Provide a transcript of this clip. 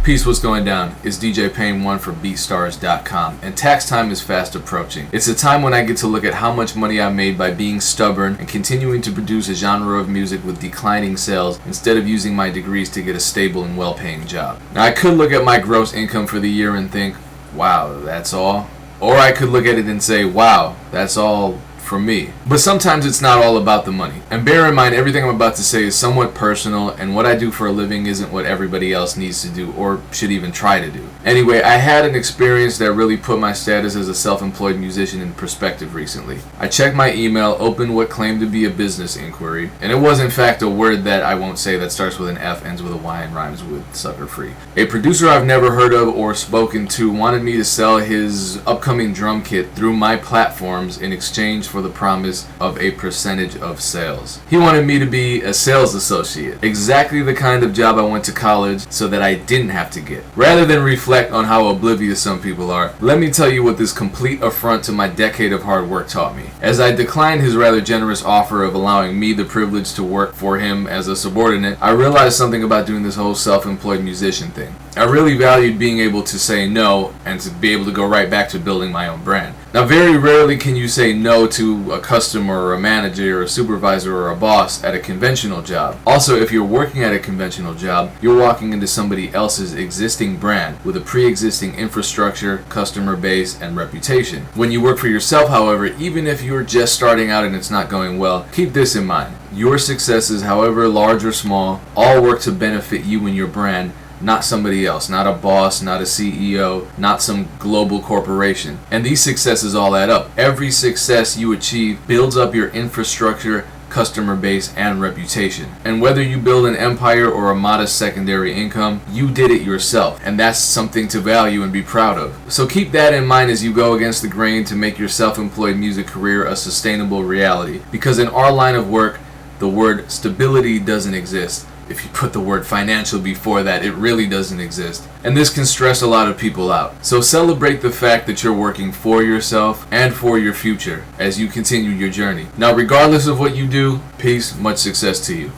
Peace, what's going down? It's DJ Payne1 for BeatStars.com, and tax time is fast approaching. It's a time when I get to look at how much money I made by being stubborn and continuing to produce a genre of music with declining sales instead of using my degrees to get a stable and well-paying job. Now, I could look at my gross income for the year and think, wow, that's all? Or I could look at it and say, wow, that's all for me. But sometimes it's not all about the money. And bear in mind, everything I'm about to say is somewhat personal, and what I do for a living isn't what everybody else needs to do or should even try to do. Anyway, I had an experience that really put my status as a self-employed musician in perspective recently. I checked my email, opened what claimed to be a business inquiry, and it was in fact a word that I won't say that starts with an F, ends with a Y, and rhymes with sucker free. A producer I've never heard of or spoken to wanted me to sell his upcoming drum kit through my platforms in exchange for the promise of a percentage of sales. He wanted me to be a sales associate, exactly the kind of job I went to college so that I didn't have to get. Rather than reflect on how oblivious some people are, let me tell you what this complete affront to my decade of hard work taught me. As I declined his rather generous offer of allowing me the privilege to work for him as a subordinate, I realized something about doing this whole self-employed musician thing. I really valued being able to say no and to be able to go right back to building my own brand. Now, very rarely can you say no to a customer or a manager or a supervisor or a boss at a conventional job. Also, if you're working at a conventional job, you're walking into somebody else's existing brand with a pre-existing infrastructure, customer base, and reputation. When you work for yourself, however, even if you're just starting out and it's not going well, keep this in mind. Your successes, however large or small, all work to benefit you and your brand, not somebody else, not a boss, not a CEO, not some global corporation. And these successes all add up. Every success you achieve builds up your infrastructure, customer base, and reputation. And whether you build an empire or a modest secondary income, you did it yourself, and that's something to value and be proud of. So keep that in mind as you go against the grain to make your self-employed music career a sustainable reality. Because in our line of work, the word stability doesn't exist. If you put the word financial before that, it really doesn't exist. And this can stress a lot of people out. So celebrate the fact that you're working for yourself and for your future as you continue your journey. Now, regardless of what you do, peace, much success to you.